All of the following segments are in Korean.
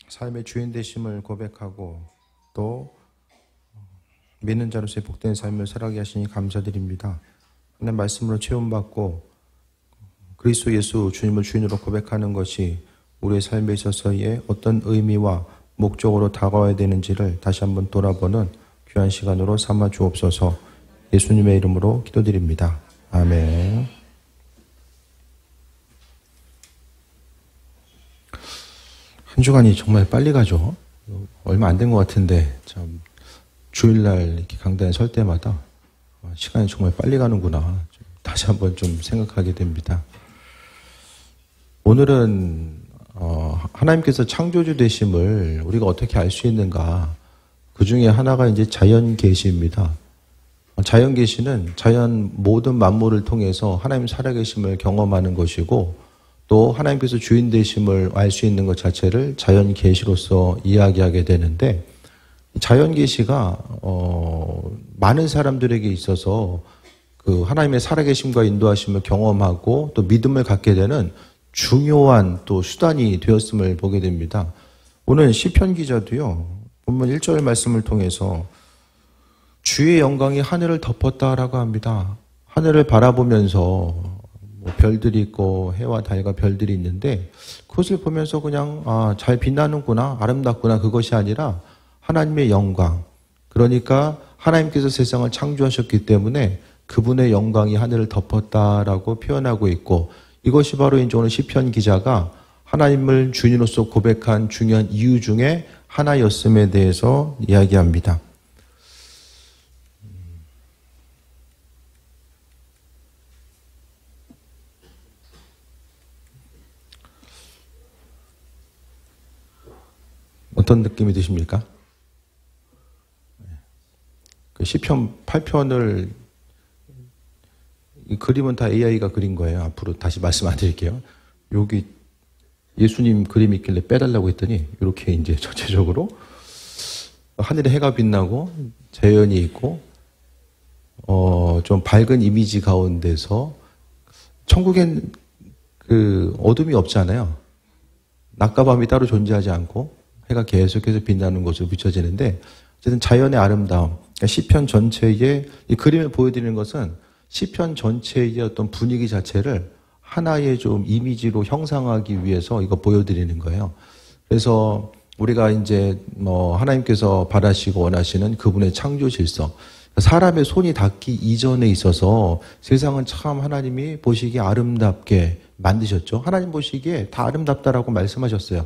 삶의 주인 되심을 고백하고 또 믿는 자로서의 복된 삶을 살아가게 하시니 감사드립니다. 하나님 말씀으로 체험받고 그리스도 예수 주님을 주인으로 고백하는 것이 우리의 삶에 있어서의 어떤 의미와 목적으로 다가와야 되는지를 다시 한번 돌아보는 귀한 시간으로 삼아 주옵소서. 예수님의 이름으로 기도드립니다. 아멘. 한 주간이 정말 빨리 가죠. 얼마 안 된 것 같은데 참 주일날 이렇게 강단에 설 때마다 시간이 정말 빨리 가는구나 다시 한번 좀 생각하게 됩니다. 오늘은 하나님께서 창조주 되심을 우리가 어떻게 알 수 있는가, 그 중에 하나가 이제 자연 계시입니다. 자연 계시는 자연 모든 만물을 통해서 하나님 살아계심을 경험하는 것이고, 또 하나님께서 주인 되심을 알 수 있는 것 자체를 자연 계시로서 이야기하게 되는데, 자연 계시가 많은 사람들에게 있어서 그 하나님의 살아계심과 인도하심을 경험하고 또 믿음을 갖게 되는 중요한 또 수단이 되었음을 보게 됩니다. 오늘 시편 기자도요, 본문 1절 말씀을 통해서 주의 영광이 하늘을 덮었다라고 합니다. 하늘을 바라보면서 별들이 있고 해와 달과 별들이 있는데 그것을 보면서 그냥 잘 빛나는구나, 아름답구나, 그것이 아니라 하나님의 영광, 그러니까 하나님께서 세상을 창조하셨기 때문에 그분의 영광이 하늘을 덮었다라고 표현하고 있고, 이것이 바로 이제 오늘 시편 기자가 하나님을 주인으로서 고백한 중요한 이유 중에 하나였음에 대해서 이야기합니다. 어떤 느낌이 드십니까? 그 시편 8편을 이 그림은 다 AI가 그린 거예요. 앞으로 다시 말씀 안 드릴게요. 여기 예수님 그림 있길래 빼달라고 했더니 이렇게 이제 전체적으로 하늘에 해가 빛나고 자연이 있고 좀 밝은 이미지 가운데서, 천국엔 그 어둠이 없잖아요. 낮과 밤이 따로 존재하지 않고 해가 계속해서 빛나는 것으로 비춰지는데, 어쨌든 자연의 아름다움, 그러니까 시편 전체의 이 그림을 보여드리는 것은 시편 전체의 어떤 분위기 자체를 하나의 좀 이미지로 형상하기 위해서 이거 보여드리는 거예요. 그래서 우리가 이제 하나님께서 바라시고 원하시는 그분의 창조 질서, 사람의 손이 닿기 이전에 있어서 세상은 참 하나님이 보시기에 아름답게 만드셨죠. 하나님 보시기에 다 아름답다라고 말씀하셨어요.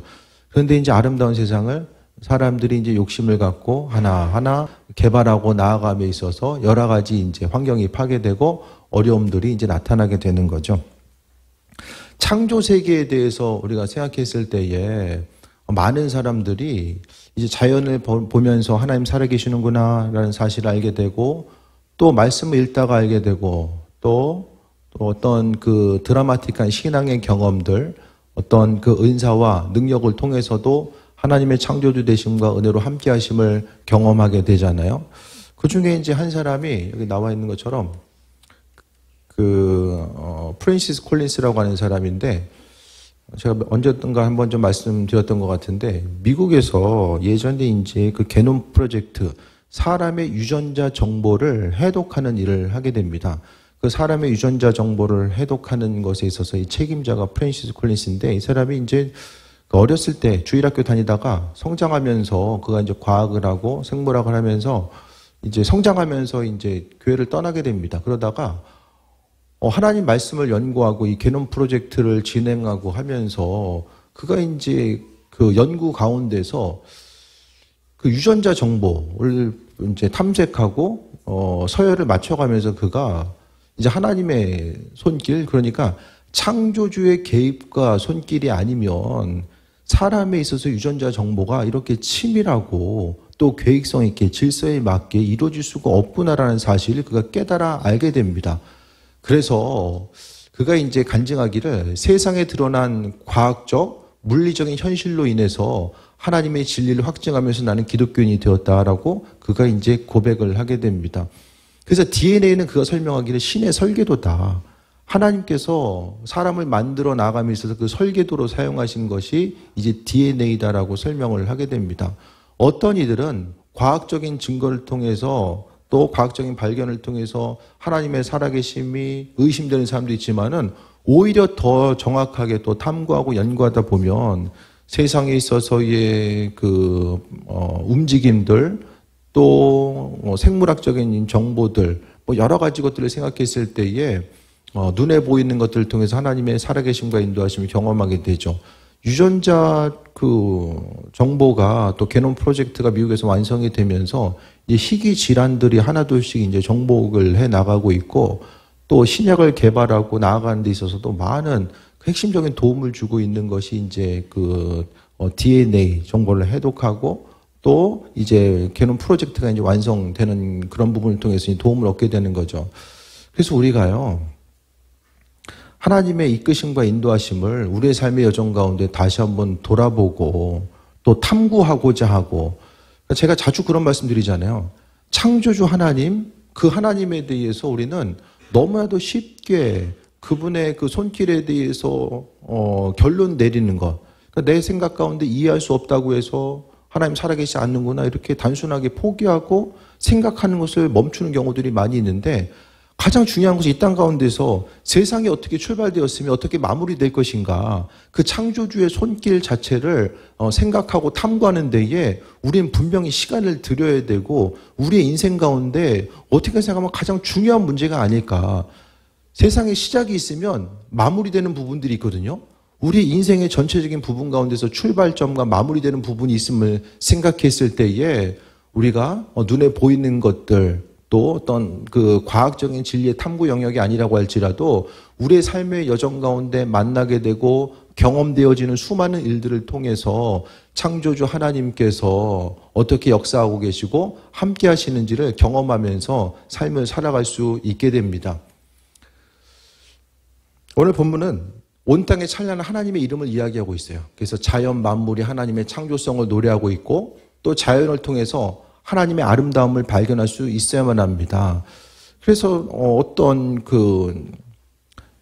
그런데 이제 아름다운 세상을 사람들이 이제 욕심을 갖고 하나하나 개발하고 나아감에 있어서 여러 가지 이제 환경이 파괴되고 어려움들이 이제 나타나게 되는 거죠. 창조 세계에 대해서 우리가 생각했을 때에 많은 사람들이 이제 자연을 보면서 하나님 살아계시는구나라는 사실을 알게 되고, 또 말씀을 읽다가 알게 되고, 또 어떤 그 드라마틱한 신앙의 경험들, 어떤 그 은사와 능력을 통해서도 하나님의 창조주 되심과 은혜로 함께 하심을 경험하게 되잖아요. 그 중에 이제 한 사람이 여기 나와 있는 것처럼 프랜시스 콜린스라고 하는 사람인데, 제가 언제든가 한번 좀 말씀드렸던 것 같은데, 미국에서 예전에 이제 그 게놈 프로젝트, 사람의 유전자 정보를 해독하는 일을 하게 됩니다. 그 사람의 유전자 정보를 해독하는 것에 있어서 이 책임자가 프랜시스 콜린스인데, 이 사람이 이제 어렸을 때 주일학교 다니다가 성장하면서 그가 이제 과학을 하고 생물학을 하면서 이제 성장하면서 이제 교회를 떠나게 됩니다. 그러다가 하나님 말씀을 연구하고 이 게놈 프로젝트를 진행하고 하면서 그가 이제 그 연구 가운데서 그 유전자 정보를 이제 탐색하고 서열을 맞춰가면서 그가 이제 하나님의 손길, 그러니까 창조주의 개입과 손길이 아니면 사람에 있어서 유전자 정보가 이렇게 치밀하고 또 계획성 있게 질서에 맞게 이루어질 수가 없구나라는 사실을 그가 깨달아 알게 됩니다. 그래서 그가 이제 간증하기를, 세상에 드러난 과학적, 물리적인 현실로 인해서 하나님의 진리를 확증하면서 나는 기독교인이 되었다라고 그가 이제 고백을 하게 됩니다. 그래서 DNA는 그가 설명하기를 신의 설계도다. 하나님께서 사람을 만들어 나감에 있어서 그 설계도로 사용하신 것이 이제 DNA다라고 설명을 하게 됩니다. 어떤 이들은 과학적인 증거를 통해서 또 과학적인 발견을 통해서 하나님의 살아계심이 의심되는 사람도 있지만은 오히려 더 정확하게 또 탐구하고 연구하다 보면 세상에 있어서의 움직임들 또 생물학적인 정보들 뭐 여러 가지 것들을 생각했을 때에 눈에 보이는 것들을 통해서 하나님의 살아계심과 인도하심을 경험하게 되죠. 유전자 정보가 또 게놈 프로젝트가 미국에서 완성이 되면서 이 희귀 질환들이 하나둘씩 이제 정복을 해 나가고 있고 또 신약을 개발하고 나아가는 데 있어서도 많은 핵심적인 도움을 주고 있는 것이 이제 DNA 정보를 해독하고 또 이제 게놈 프로젝트가 이제 완성되는 그런 부분을 통해서 도움을 얻게 되는 거죠. 그래서 우리가요, 하나님의 이끄심과 인도하심을 우리의 삶의 여정 가운데 다시 한번 돌아보고 또 탐구하고자 하고, 제가 자주 그런 말씀 드리잖아요. 창조주 하나님, 그 하나님에 대해서 우리는 너무나도 쉽게 그분의 그 손길에 대해서 결론 내리는 것, 그러니까 내 생각 가운데 이해할 수 없다고 해서 하나님 살아계시지 않는구나 이렇게 단순하게 포기하고 생각하는 것을 멈추는 경우들이 많이 있는데, 가장 중요한 것은 이 땅 가운데서 세상이 어떻게 출발되었으며 어떻게 마무리될 것인가, 그 창조주의 손길 자체를 생각하고 탐구하는 데에 우리는 분명히 시간을 들여야 되고, 우리의 인생 가운데 어떻게 생각하면 가장 중요한 문제가 아닐까. 세상에 시작이 있으면 마무리되는 부분들이 있거든요. 우리 인생의 전체적인 부분 가운데서 출발점과 마무리되는 부분이 있음을 생각했을 때에 우리가 눈에 보이는 것들 또 어떤 그 과학적인 진리의 탐구 영역이 아니라고 할지라도 우리의 삶의 여정 가운데 만나게 되고 경험되어지는 수많은 일들을 통해서 창조주 하나님께서 어떻게 역사하고 계시고 함께 하시는지를 경험하면서 삶을 살아갈 수 있게 됩니다. 오늘 본문은 온 땅에 찬란한 하나님의 이름을 이야기하고 있어요. 그래서 자연 만물이 하나님의 창조성을 노래하고 있고 또 자연을 통해서 하나님의 아름다움을 발견할 수 있어야만 합니다. 그래서 어떤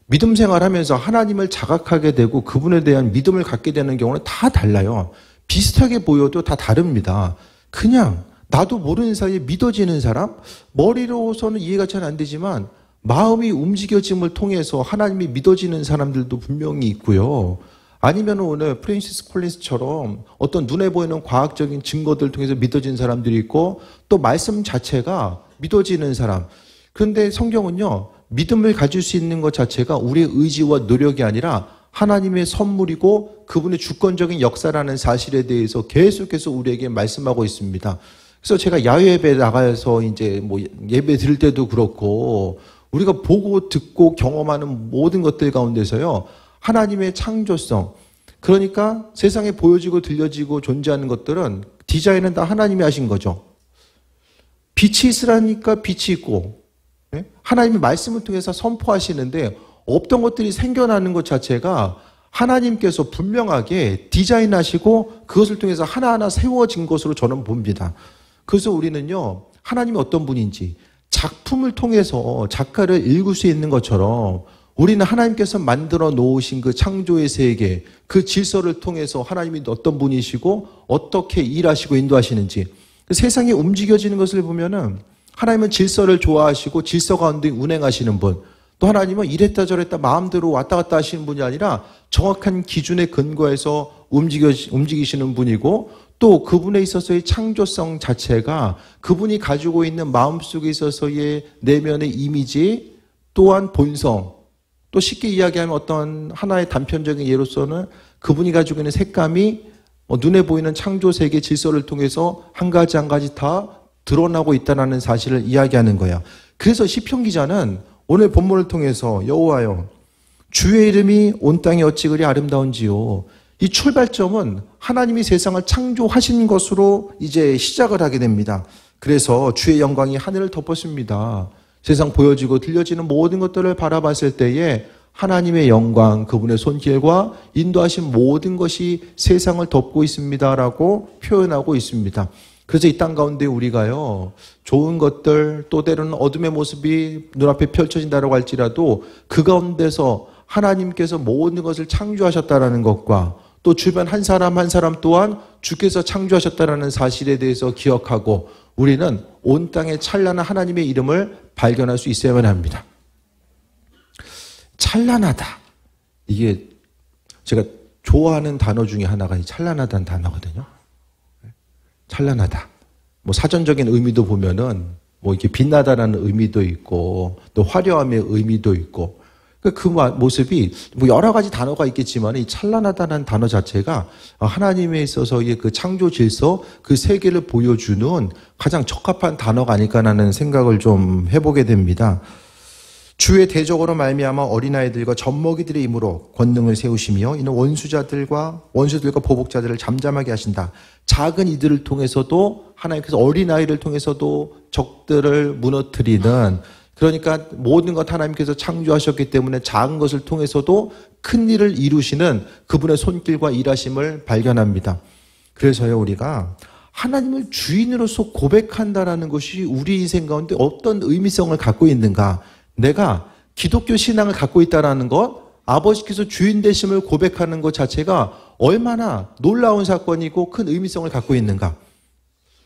믿음 생활하면서 하나님을 자각하게 되고 그분에 대한 믿음을 갖게 되는 경우는 다 달라요. 비슷하게 보여도 다 다릅니다. 그냥 나도 모르는 사이에 믿어지는 사람, 머리로서는 이해가 잘 안 되지만 마음이 움직여짐을 통해서 하나님이 믿어지는 사람들도 분명히 있고요. 아니면 오늘 프랜시스 콜린스처럼 어떤 눈에 보이는 과학적인 증거들을 통해서 믿어지는 사람들이 있고 또 말씀 자체가 믿어지는 사람. 그런데 성경은요, 믿음을 가질 수 있는 것 자체가 우리의 의지와 노력이 아니라 하나님의 선물이고 그분의 주권적인 역사라는 사실에 대해서 계속해서 우리에게 말씀하고 있습니다. 그래서 제가 야외 예배 나가서 이제 예배 드릴 때도 그렇고 우리가 보고 듣고 경험하는 모든 것들 가운데서요, 하나님의 창조성, 그러니까 세상에 보여지고 들려지고 존재하는 것들은 디자인은 다 하나님이 하신 거죠. 빛이 있으라니까 빛이 있고, 하나님의 말씀을 통해서 선포하시는데 없던 것들이 생겨나는 것 자체가 하나님께서 분명하게 디자인하시고 그것을 통해서 하나하나 세워진 것으로 저는 봅니다. 그래서 우리는요, 하나님이 어떤 분인지 작품을 통해서 작가를 읽을 수 있는 것처럼 우리는 하나님께서 만들어 놓으신 그 창조의 세계, 그 질서를 통해서 하나님이 어떤 분이시고 어떻게 일하시고 인도하시는지, 그 세상이 움직여지는 것을 보면은 하나님은 질서를 좋아하시고 질서 가운데 운행하시는 분, 또 하나님은 이랬다 저랬다 마음대로 왔다 갔다 하시는 분이 아니라 정확한 기준에 근거해서 움직이시는 분이고, 또 그분에 있어서의 창조성 자체가 그분이 가지고 있는 마음속에 있어서의 내면의 이미지 또한 본성, 또 쉽게 이야기하면 어떤 하나의 단편적인 예로서는 그분이 가지고 있는 색감이 눈에 보이는 창조 세계 질서를 통해서 한 가지 한 가지 다 드러나고 있다는 사실을 이야기하는 거야. 그래서 시편 기자는 오늘 본문을 통해서 여호와여 주의 이름이 온 땅에 어찌 그리 아름다운지요. 이 출발점은 하나님이 세상을 창조하신 것으로 이제 시작을 하게 됩니다. 그래서 주의 영광이 하늘을 덮었습니다. 세상 보여지고 들려지는 모든 것들을 바라봤을 때에 하나님의 영광, 그분의 손길과 인도하신 모든 것이 세상을 덮고 있습니다라고 표현하고 있습니다. 그래서 이 땅 가운데 우리가요, 좋은 것들, 또 때로는 어둠의 모습이 눈앞에 펼쳐진다고 할지라도 그 가운데서 하나님께서 모든 것을 창조하셨다는 것과 또 주변 한 사람 한 사람 또한 주께서 창조하셨다는 사실에 대해서 기억하고 우리는 온 땅에 찬란한 하나님의 이름을 발견할 수 있어야만 합니다. 찬란하다. 이게 제가 좋아하는 단어 중에 하나가 이 찬란하다는 단어거든요. 찬란하다. 뭐 사전적인 의미도 보면은 뭐 이렇게 빛나다라는 의미도 있고 또 화려함의 의미도 있고 그 모습이 뭐 여러 가지 단어가 있겠지만 이 찬란하다는 단어 자체가 하나님에 있어서의 그 창조 질서 그 세계를 보여주는 가장 적합한 단어가 아닐까라는 생각을 좀 해보게 됩니다. 주의 대적으로 말미암아 어린아이들과 젖먹이들의 힘으로 권능을 세우시며 이는 원수들과 보복자들을 잠잠하게 하신다. 작은 이들을 통해서도 하나님께서 어린아이를 통해서도 적들을 무너뜨리는 그러니까 모든 것 하나님께서 창조하셨기 때문에 작은 것을 통해서도 큰 일을 이루시는 그분의 손길과 일하심을 발견합니다. 그래서요 우리가 하나님을 주인으로서 고백한다라는 것이 우리 인생 가운데 어떤 의미성을 갖고 있는가. 내가 기독교 신앙을 갖고 있다는 것, 아버지께서 주인 되심을 고백하는 것 자체가 얼마나 놀라운 사건이고 큰 의미성을 갖고 있는가.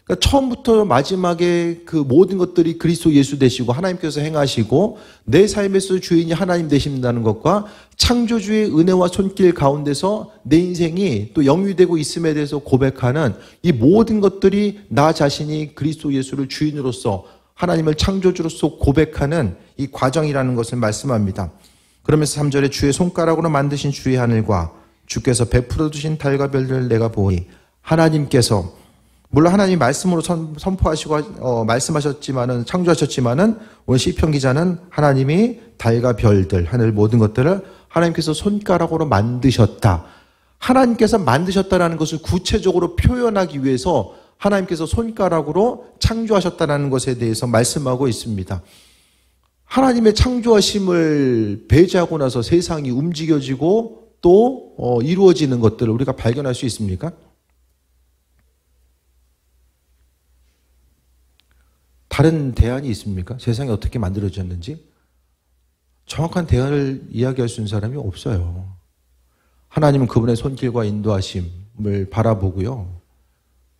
그러니까 처음부터 마지막에 그 모든 것들이 그리스도 예수 되시고 하나님께서 행하시고 내 삶에서 주인이 하나님 되신다는 것과 창조주의 은혜와 손길 가운데서 내 인생이 또 영위되고 있음에 대해서 고백하는 이 모든 것들이 나 자신이 그리스도 예수를 주인으로서 하나님을 창조주로서 고백하는 이 과정이라는 것을 말씀합니다. 그러면서 3절에 주의 손가락으로 만드신 주의 하늘과 주께서 베풀어 두신 달과 별들을 내가 보니 하나님께서 물론 하나님이 말씀으로 선포하시고 말씀하셨지만은 창조하셨지만은 오늘 시편 기자는 하나님이 달과 별들 하늘 모든 것들을 하나님께서 손가락으로 만드셨다. 하나님께서 만드셨다라는 것을 구체적으로 표현하기 위해서 하나님께서 손가락으로 창조하셨다는 것에 대해서 말씀하고 있습니다. 하나님의 창조하심을 배제하고 나서 세상이 움직여지고 또 이루어지는 것들을 우리가 발견할 수 있습니까? 다른 대안이 있습니까? 세상이 어떻게 만들어졌는지? 정확한 대안을 이야기할 수 있는 사람이 없어요. 하나님은 그분의 손길과 인도하심을 바라보고요.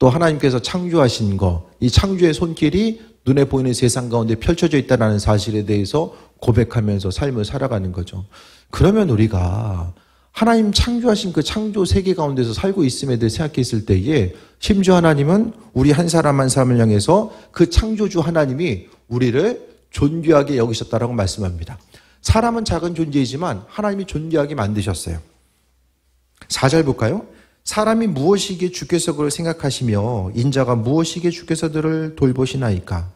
또 하나님께서 창조하신 것, 이 창조의 손길이 눈에 보이는 세상 가운데 펼쳐져 있다는 사실에 대해서 고백하면서 삶을 살아가는 거죠. 그러면 우리가 하나님 창조하신 그 창조 세계 가운데서 살고 있음에 대해 생각했을 때에 심지어 하나님은 우리 한 사람 한 사람을 향해서 그 창조주 하나님이 우리를 존귀하게 여기셨다라고 말씀합니다. 사람은 작은 존재이지만 하나님이 존귀하게 만드셨어요. 4절 볼까요? 사람이 무엇이기에 주께서 그를 생각하시며 인자가 무엇이기에 주께서 그를 돌보시나이까?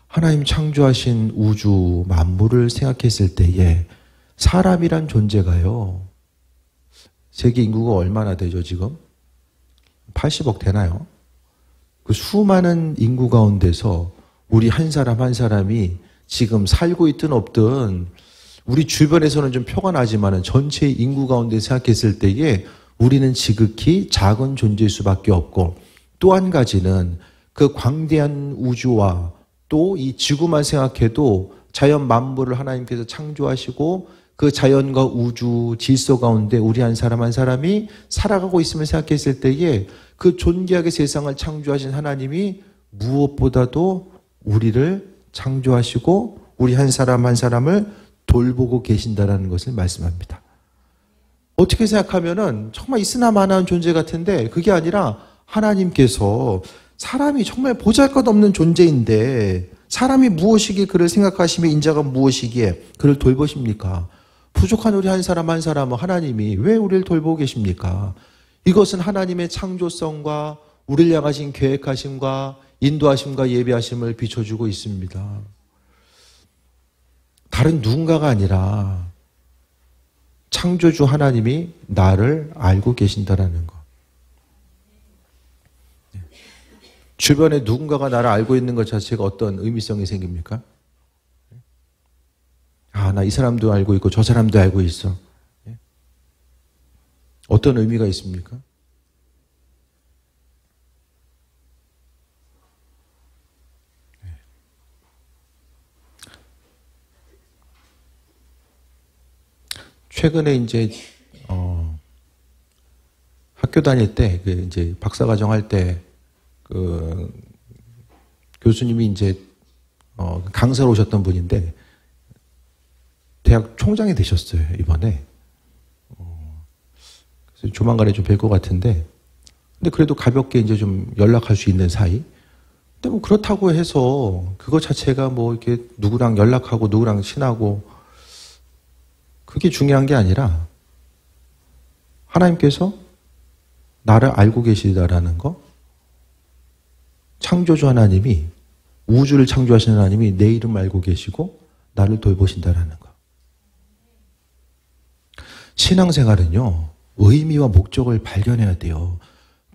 하나님 창조하신 우주 만물을 생각했을 때에 사람이란 존재가요. 세계 인구가 얼마나 되죠 지금? 80억 되나요? 그 수많은 인구 가운데서 우리 한 사람 한 사람이 지금 살고 있든 없든 우리 주변에서는 좀 표가 나지만 전체 인구 가운데 생각했을 때에 우리는 지극히 작은 존재일 수밖에 없고 또 한 가지는 그 광대한 우주와 또 이 지구만 생각해도 자연 만물을 하나님께서 창조하시고 그 자연과 우주 질서 가운데 우리 한 사람 한 사람이 살아가고 있음을 생각했을 때에 그 존귀하게 세상을 창조하신 하나님이 무엇보다도 우리를 창조하시고 우리 한 사람 한 사람을 돌보고 계신다라는 것을 말씀합니다. 어떻게 생각하면은 정말 있으나 마나한 존재 같은데 그게 아니라 하나님께서 사람이 정말 보잘것없는 존재인데 사람이 무엇이기에 그를 생각하시며 인자가 무엇이기에 그를 돌보십니까? 부족한 우리 한 사람 한 사람은 하나님이 왜 우리를 돌보고 계십니까? 이것은 하나님의 창조성과 우리를 향하신 계획하심과 인도하심과 예비하심을 비춰주고 있습니다. 다른 누군가가 아니라 창조주 하나님이 나를 알고 계신다라는 것. 주변에 누군가가 나를 알고 있는 것 자체가 어떤 의미성이 생깁니까? 아, 나 이 사람도 알고 있고 저 사람도 알고 있어. 어떤 의미가 있습니까? 최근에 이제 학교 다닐 때 이제 박사과정 할 때 교수님이 이제 강사로 오셨던 분인데 대학 총장이 되셨어요 이번에. 그래서 조만간에 좀 뵐 것 같은데, 근데 그래도 가볍게 이제 좀 연락할 수 있는 사이. 근데 뭐 그렇다고 해서 그거 자체가 뭐 이렇게 누구랑 연락하고 누구랑 친하고 그게 중요한 게 아니라 하나님께서 나를 알고 계시다라는 거, 창조주 하나님이, 우주를 창조하시는 하나님이 내 이름 알고 계시고 나를 돌보신다라는 거. 신앙생활은요, 의미와 목적을 발견해야 돼요.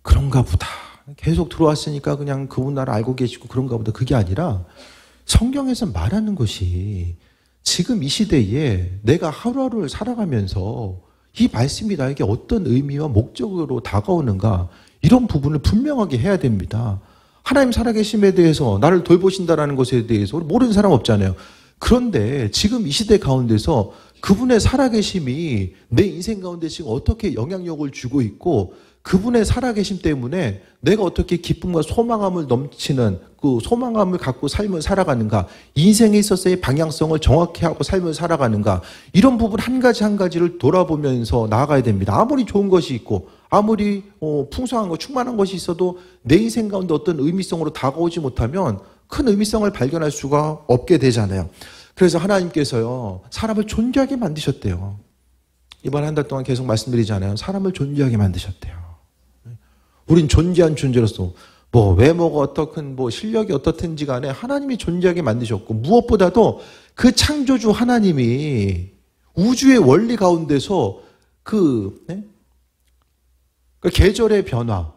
그런가 보다. 계속 들어왔으니까 그냥 그분 나를 알고 계시고 그런가 보다. 그게 아니라 성경에서 말하는 것이 지금 이 시대에 내가 하루하루를 살아가면서 이 말씀이 나에게 어떤 의미와 목적으로 다가오는가, 이런 부분을 분명하게 해야 됩니다. 하나님 살아계심에 대해서, 나를 돌보신다라는 것에 대해서 모르는 사람 없잖아요. 그런데 지금 이 시대 가운데서 그분의 살아계심이 내 인생 가운데 지금 어떻게 영향력을 주고 있고, 그분의 살아계심 때문에 내가 어떻게 기쁨과 소망함을 넘치는 그 소망함을 갖고 삶을 살아가는가, 인생에 있어서의 방향성을 정확히 하고 삶을 살아가는가, 이런 부분 한 가지 한 가지를 돌아보면서 나아가야 됩니다. 아무리 좋은 것이 있고 아무리 풍성한 것, 충만한 것이 있어도 내 인생 가운데 어떤 의미성으로 다가오지 못하면 큰 의미성을 발견할 수가 없게 되잖아요. 그래서 하나님께서요, 사람을 존귀하게 만드셨대요. 이번 한 달 동안 계속 말씀드리잖아요. 사람을 존귀하게 만드셨대요. 우린 존귀한 존재로서 뭐 외모가 어떻든 뭐 실력이 어떻든지 간에 하나님이 존귀하게 만드셨고, 무엇보다도 그 창조주 하나님이 우주의 원리 가운데서 그 계절의 변화,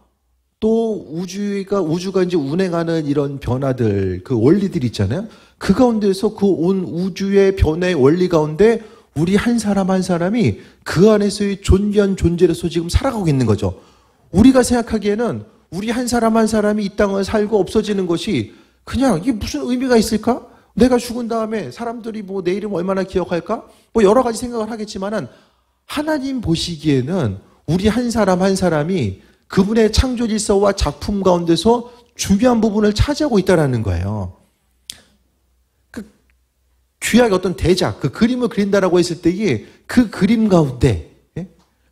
또 우주가 이제 운행하는 이런 변화들, 그 원리들 있잖아요. 그 가운데서 그 온 우주의 변화의 원리 가운데 우리 한 사람 한 사람이 그 안에서의 존귀한 존재로서 지금 살아가고 있는 거죠. 우리가 생각하기에는 우리 한 사람 한 사람이 이 땅을 살고 없어지는 것이 그냥 이게 무슨 의미가 있을까? 내가 죽은 다음에 사람들이 뭐 내 이름 얼마나 기억할까? 뭐 여러 가지 생각을 하겠지만은, 하나님 보시기에는 우리 한 사람 한 사람이 그분의 창조 질서와 작품 가운데서 중요한 부분을 차지하고 있다는 거예요. 그 귀하게 어떤 대작, 그 그림을 그린다라고 했을 때에 그 그림 가운데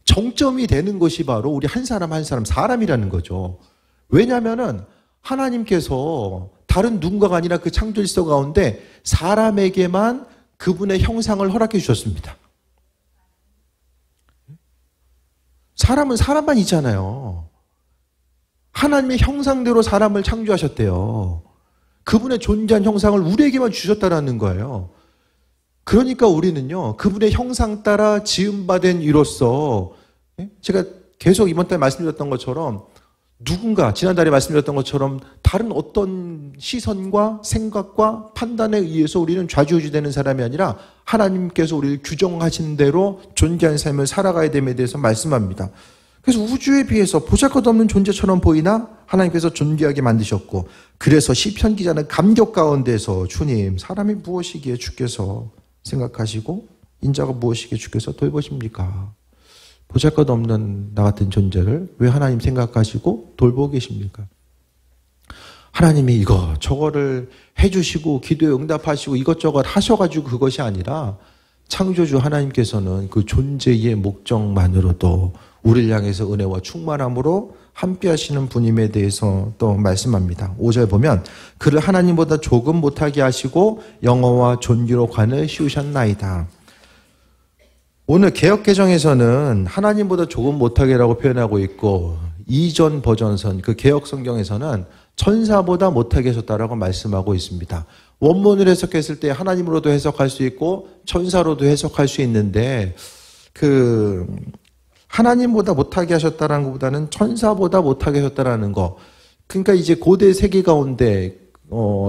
정점이 되는 것이 바로 우리 한 사람 한 사람, 사람이라는 거죠. 왜냐하면은 하나님께서 다른 누군가가 아니라 그 창조 질서 가운데 사람에게만 그분의 형상을 허락해 주셨습니다. 사람은 사람만 있잖아요. 하나님의 형상대로 사람을 창조하셨대요. 그분의 존재한 형상을 우리에게만 주셨다라는 거예요. 그러니까 우리는요, 그분의 형상 따라 지음받은 이로써, 제가 계속 이번 달 말씀드렸던 것처럼, 누군가 지난달에 말씀드렸던 것처럼 다른 어떤 시선과 생각과 판단에 의해서 우리는 좌지우지되는 사람이 아니라 하나님께서 우리를 규정하신 대로 존귀한 삶을 살아가야 됨에 대해서 말씀합니다. 그래서 우주에 비해서 보잘것없는 존재처럼 보이나 하나님께서 존귀하게 만드셨고, 그래서 시편 기자는 감격 가운데서 주님, 사람이 무엇이기에 주께서 생각하시고 인자가 무엇이기에 주께서 돌보십니까? 보잘것없는 나 같은 존재를 왜 하나님 생각하시고 돌보고 계십니까? 하나님이 이거 저거를 해주시고 기도에 응답하시고 이것저것 하셔가지고 그것이 아니라, 창조주 하나님께서는 그 존재의 목적만으로도 우리를 향해서 은혜와 충만함으로 함께 하시는 분임에 대해서 또 말씀합니다. 5절 보면, 그를 하나님보다 조금 못하게 하시고 영어와 존귀로 관을 씌우셨나이다. 오늘 개역개정에서는 하나님보다 조금 못하게라고 표현하고 있고, 이전 버전선 그 개역 성경에서는 천사보다 못하게 하셨다라고 말씀하고 있습니다. 원문을 해석했을 때 하나님으로도 해석할 수 있고 천사로도 해석할 수 있는데, 그 하나님보다 못하게 하셨다라는 것보다는 천사보다 못하게 하셨다라는 거. 그러니까 이제 고대 세계 가운데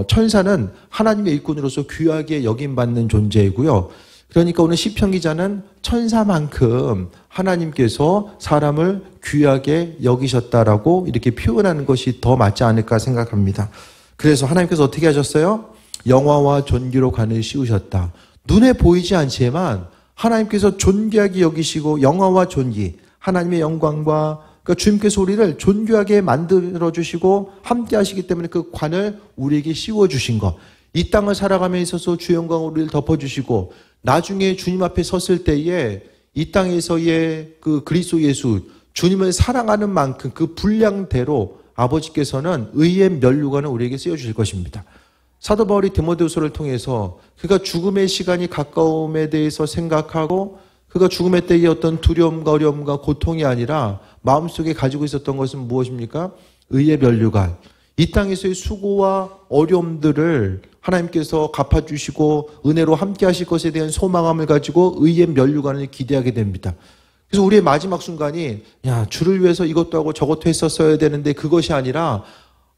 천사는 하나님의 일꾼으로서 귀하게 여김받는 존재이고요. 그러니까 오늘 시편 기자는 천사만큼 하나님께서 사람을 귀하게 여기셨다라고 이렇게 표현하는 것이 더 맞지 않을까 생각합니다. 그래서 하나님께서 어떻게 하셨어요? 영화와 존귀로 관을 씌우셨다. 눈에 보이지 않지만 하나님께서 존귀하게 여기시고 영화와 존귀, 하나님의 영광과 그러니까 주님께서 우리를 존귀하게 만들어주시고 함께 하시기 때문에 그 관을 우리에게 씌워주신 것. 이 땅을 살아감에 있어서 주의 영광으로 우리를 덮어주시고 나중에 주님 앞에 섰을 때에 이 땅에서의 그 그리스도 예수, 주님을 사랑하는 만큼 그 분량대로 아버지께서는 의의 면류관을 우리에게 쓰여주실 것입니다. 사도 바울이 디모데후서를 통해서 그가 죽음의 시간이 가까움에 대해서 생각하고 그가 죽음의 때의 어떤 두려움과 어려움과 고통이 아니라 마음속에 가지고 있었던 것은 무엇입니까? 의의 면류관. 이 땅에서의 수고와 어려움들을 하나님께서 갚아주시고 은혜로 함께 하실 것에 대한 소망함을 가지고 의의 면류관을 기대하게 됩니다. 그래서 우리의 마지막 순간이 주를 위해서 이것도 하고 저것도 했었어야 되는데 그것이 아니라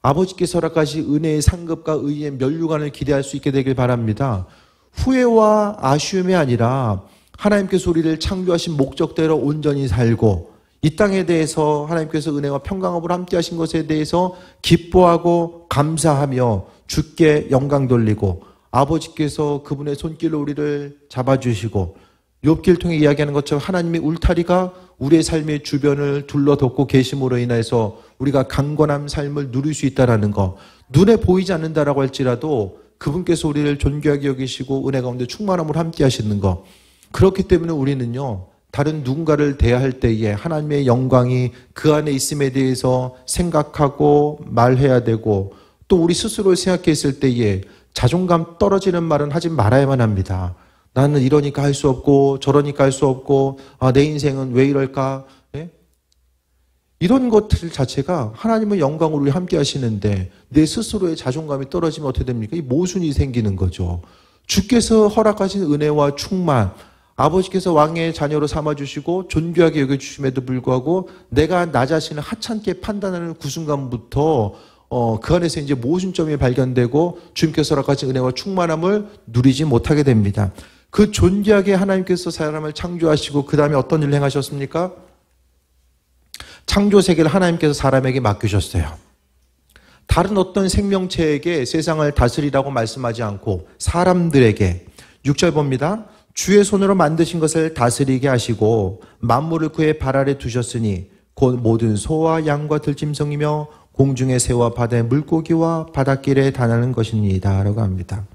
아버지께서 허락하신 은혜의 상급과 의의 면류관을 기대할 수 있게 되길 바랍니다. 후회와 아쉬움이 아니라 하나님께서 우리를 창조하신 목적대로 온전히 살고 이 땅에 대해서 하나님께서 은혜와 평강함으로 함께 하신 것에 대해서 기뻐하고 감사하며 주께 영광 돌리고 아버지께서 그분의 손길로 우리를 잡아주시고 욥기를 통해 이야기하는 것처럼 하나님의 울타리가 우리의 삶의 주변을 둘러덮고 계심으로 인해서 우리가 강건한 삶을 누릴 수 있다는 것, 눈에 보이지 않는다라고 할지라도 그분께서 우리를 존귀하게 여기시고 은혜 가운데 충만함으로 함께 하시는 것. 그렇기 때문에 우리는요, 다른 누군가를 대할 때에 하나님의 영광이 그 안에 있음에 대해서 생각하고 말해야 되고 또 우리 스스로 생각했을 때에 자존감 떨어지는 말은 하지 말아야만 합니다. 나는 이러니까 할 수 없고 저러니까 할 수 없고 내 인생은 왜 이럴까? 예? 이런 것들 자체가 하나님의 영광으로 우리 함께 하시는데 내 스스로의 자존감이 떨어지면 어떻게 됩니까? 이 모순이 생기는 거죠. 주께서 허락하신 은혜와 충만, 아버지께서 왕의 자녀로 삼아주시고 존귀하게 여겨주심에도 불구하고 내가 나 자신을 하찮게 판단하는 그 순간부터 그 안에서 이제 모순점이 발견되고 주님께서 허락하신 은혜와 충만함을 누리지 못하게 됩니다. 그 존귀하게 하나님께서 사람을 창조하시고 그 다음에 어떤 일을 행하셨습니까? 창조 세계를 하나님께서 사람에게 맡기셨어요. 다른 어떤 생명체에게 세상을 다스리라고 말씀하지 않고 사람들에게 6절 봅니다. 주의 손으로 만드신 것을 다스리게 하시고 만물을 그의 발 아래 두셨으니 곧 모든 소와 양과 들짐승이며 공중의 새와 바다의 물고기와 바닷길에 다나는 것입니다 라고 합니다.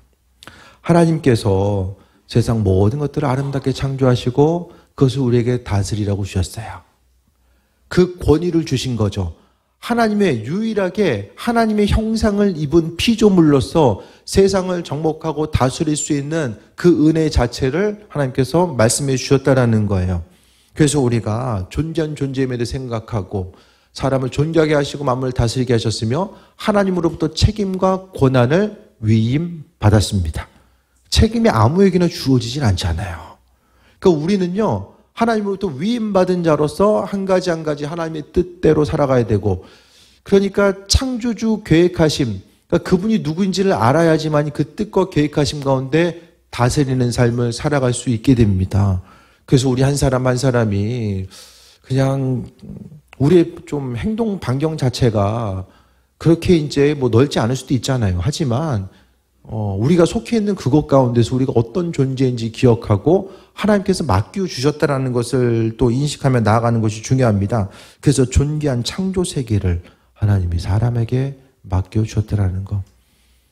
하나님께서 세상 모든 것들을 아름답게 창조하시고 그것을 우리에게 다스리라고 주셨어요. 그 권위를 주신 거죠. 하나님의 유일하게 하나님의 형상을 입은 피조물로서 세상을 정복하고 다스릴 수 있는 그 은혜 자체를 하나님께서 말씀해 주셨다라는 거예요. 그래서 우리가 존재한 존재임에도 생각하고 사람을 존귀하게 하시고 만물을 다스리게 하셨으며 하나님으로부터 책임과 권한을 위임받았습니다. 책임이 아무에게나 주어지진 않잖아요. 그러니까 우리는요, 하나님으로부터 위임받은 자로서 한 가지 한 가지 하나님의 뜻대로 살아가야 되고, 그러니까 창조주 계획하심, 그러니까 그분이 누구인지를 알아야지만 그 뜻과 계획하심 가운데 다스리는 삶을 살아갈 수 있게 됩니다. 그래서 우리 한 사람 한 사람이 그냥 우리의 좀 행동 반경 자체가 그렇게 이제 뭐 넓지 않을 수도 있잖아요. 하지만 우리가 속해 있는 그것 가운데서 우리가 어떤 존재인지 기억하고 하나님께서 맡겨주셨다는 것을 또 인식하며 나아가는 것이 중요합니다. 그래서 존귀한 창조 세계를 하나님이 사람에게 맡겨주셨다는 것.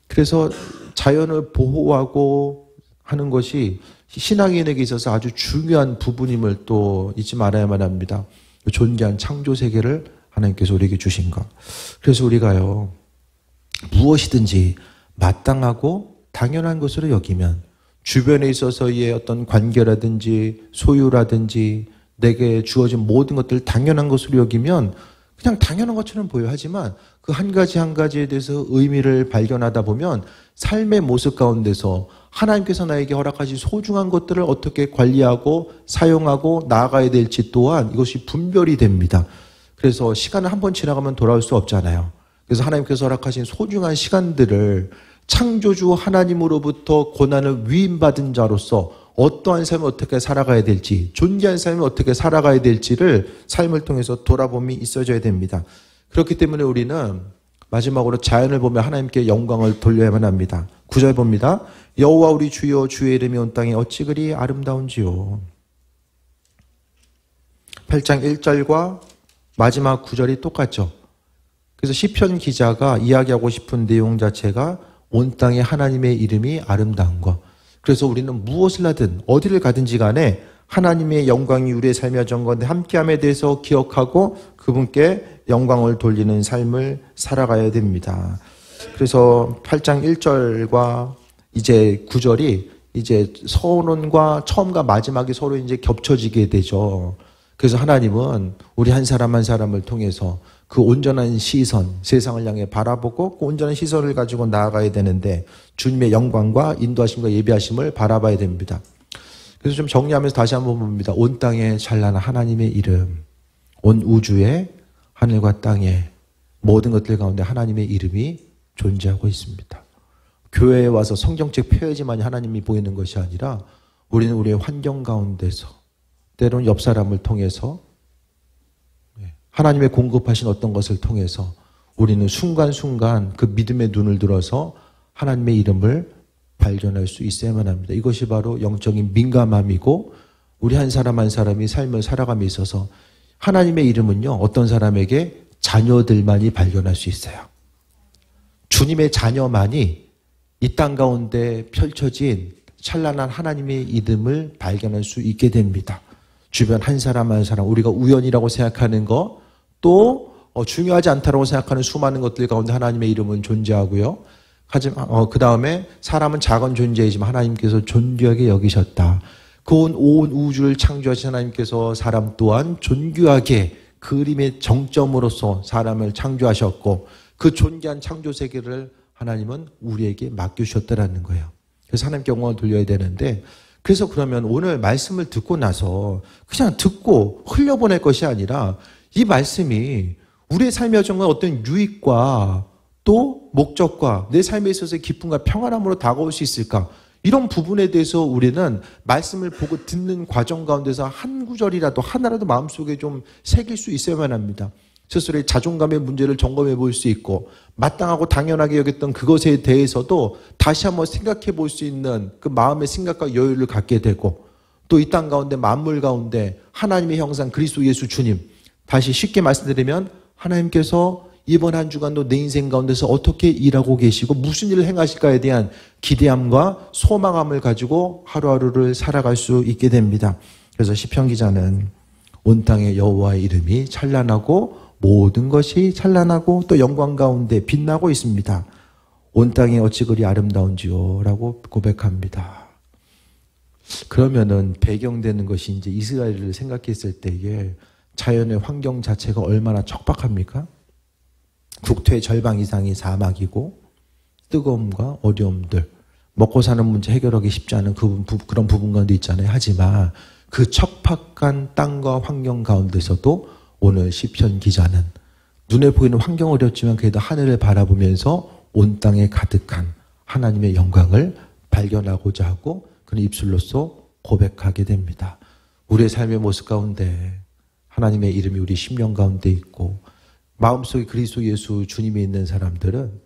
그래서 자연을 보호하고 하는 것이 신앙인에게 있어서 아주 중요한 부분임을 또 잊지 말아야만 합니다. 존귀한 창조 세계를 하나님께서 우리에게 주신 것. 그래서 우리가요, 무엇이든지 마땅하고 당연한 것으로 여기면 주변에 있어서의 어떤 관계라든지 소유라든지 내게 주어진 모든 것들 당연한 것으로 여기면 그냥 당연한 것처럼 보여. 하지만 그 한 가지 한 가지에 대해서 의미를 발견하다 보면 삶의 모습 가운데서 하나님께서 나에게 허락하신 소중한 것들을 어떻게 관리하고 사용하고 나아가야 될지 또한 이것이 분별이 됩니다. 그래서 시간을 한 번 지나가면 돌아올 수 없잖아요. 그래서 하나님께서 허락하신 소중한 시간들을 창조주 하나님으로부터 고난을 위임받은 자로서 어떠한 삶을 어떻게 살아가야 될지, 존귀한 삶을 어떻게 살아가야 될지를 삶을 통해서 돌아봄이 있어져야 됩니다. 그렇기 때문에 우리는 마지막으로 자연을 보며 하나님께 영광을 돌려야만 합니다. 9절 봅니다. 여호와 우리 주여 주의 이름이 온 땅에 어찌 그리 아름다운지요. 8장 1절과 마지막 9절이 똑같죠. 그래서 시편 기자가 이야기하고 싶은 내용 자체가 온 땅에 하나님의 이름이 아름다운 것. 그래서 우리는 무엇을 하든 어디를 가든지 간에 하나님의 영광이 우리의 삶의 전건데 함께함에 대해서 기억하고 그분께 영광을 돌리는 삶을 살아가야 됩니다. 그래서 8장 1절과 이제 9절이 이제 서론과 처음과 마지막이 서로 이제 겹쳐지게 되죠. 그래서 하나님은 우리 한 사람 한 사람을 통해서 그 온전한 시선, 세상을 향해 바라보고 그 온전한 시선을 가지고 나아가야 되는데 주님의 영광과 인도하심과 예비하심을 바라봐야 됩니다. 그래서 좀 정리하면서 다시 한번 봅니다. 온 땅에 찬란한 하나님의 이름, 온 우주에 하늘과 땅에 모든 것들 가운데 하나님의 이름이 존재하고 있습니다. 교회에 와서 성경책 펴야지만 하나님이 보이는 것이 아니라 우리는 우리의 환경 가운데서 때로는 옆 사람을 통해서 하나님의 공급하신 어떤 것을 통해서 우리는 순간순간 그 믿음의 눈을 들어서 하나님의 이름을 발견할 수 있어야만 합니다. 이것이 바로 영적인 민감함이고 우리 한 사람 한 사람이 삶을 살아감에 있어서 하나님의 이름은요, 어떤 사람에게 자녀들만이 발견할 수 있어요. 주님의 자녀만이 이 땅 가운데 펼쳐진 찬란한 하나님의 이름을 발견할 수 있게 됩니다. 주변 한 사람 한 사람, 우리가 우연이라고 생각하는 거, 또 중요하지 않다고 생각하는 수많은 것들 가운데 하나님의 이름은 존재하고요. 하지만 그 다음에 사람은 작은 존재이지만 하나님께서 존귀하게 여기셨다. 그 온 우주를 창조하신 하나님께서 사람 또한 존귀하게 그림의 정점으로서 사람을 창조하셨고 그 존귀한 창조 세계를 하나님은 우리에게 맡겨주셨다라는 거예요. 그래서 하나님께 영광을 돌려야 되는데, 그래서 그러면 오늘 말씀을 듣고 나서 그냥 듣고 흘려보낼 것이 아니라 이 말씀이 우리의 삶의 여정과 어떤 유익과 또 목적과 내 삶에 있어서의 기쁨과 평안함으로 다가올 수 있을까? 이런 부분에 대해서 우리는 말씀을 보고 듣는 과정 가운데서 한 구절이라도 하나라도 마음속에 좀 새길 수 있어야만 합니다. 스스로의 자존감의 문제를 점검해 볼 수 있고 마땅하고 당연하게 여겼던 그것에 대해서도 다시 한번 생각해 볼 수 있는 그 마음의 생각과 여유를 갖게 되고 또 이 땅 가운데 만물 가운데 하나님의 형상 그리스도 예수 주님, 다시 쉽게 말씀드리면 하나님께서 이번 한 주간도 내 인생 가운데서 어떻게 일하고 계시고 무슨 일을 행하실까에 대한 기대함과 소망함을 가지고 하루하루를 살아갈 수 있게 됩니다. 그래서 시편 기자는 온 땅의 여호와의 이름이 찬란하고 모든 것이 찬란하고 또 영광 가운데 빛나고 있습니다. 온 땅이 어찌 그리 아름다운지요 라고 고백합니다. 그러면은 배경되는 것이 이제 이스라엘을 생각했을 때에 자연의 환경 자체가 얼마나 척박합니까? 국토의 절반 이상이 사막이고 뜨거움과 어려움들, 먹고 사는 문제 해결하기 쉽지 않은 그런 부분 가운데 있잖아요. 하지만 그 척박한 땅과 환경 가운데서도 오늘 시편 기자는 눈에 보이는 환경 어렵지만 그래도 하늘을 바라보면서 온 땅에 가득한 하나님의 영광을 발견하고자 하고 그는 입술로서 고백하게 됩니다. 우리의 삶의 모습 가운데 하나님의 이름이 우리 심령 가운데 있고 마음속에 그리스도 예수 주님이 있는 사람들은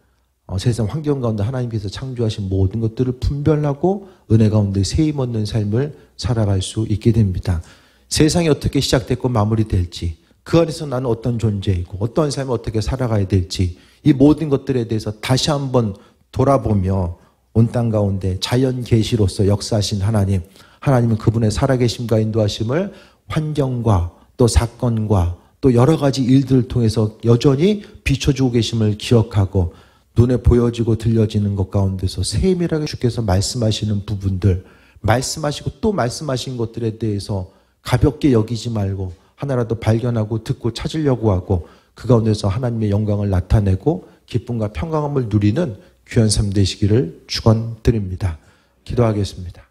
세상 환경 가운데 하나님께서 창조하신 모든 것들을 분별하고 은혜 가운데 세임 얻는 삶을 살아갈 수 있게 됩니다. 세상이 어떻게 시작됐고 마무리될지, 그 안에서 나는 어떤 존재이고 어떤 삶을 어떻게 살아가야 될지, 이 모든 것들에 대해서 다시 한번 돌아보며 온 땅 가운데 자연 계시로서 역사하신 하나님, 하나님은 그분의 살아계심과 인도하심을 환경과 또 사건과 또 여러 가지 일들을 통해서 여전히 비춰주고 계심을 기억하고 눈에 보여지고 들려지는 것 가운데서 세밀하게 주께서 말씀하시는 부분들, 말씀하시고 또 말씀하신 것들에 대해서 가볍게 여기지 말고 하나라도 발견하고 듣고 찾으려고 하고 그 가운데서 하나님의 영광을 나타내고 기쁨과 평강함을 누리는 귀한 삶 되시기를 축원드립니다. 기도하겠습니다.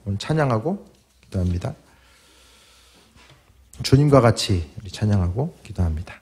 오늘 찬양하고 기도합니다. 주님과 같이 우리 찬양하고 기도합니다.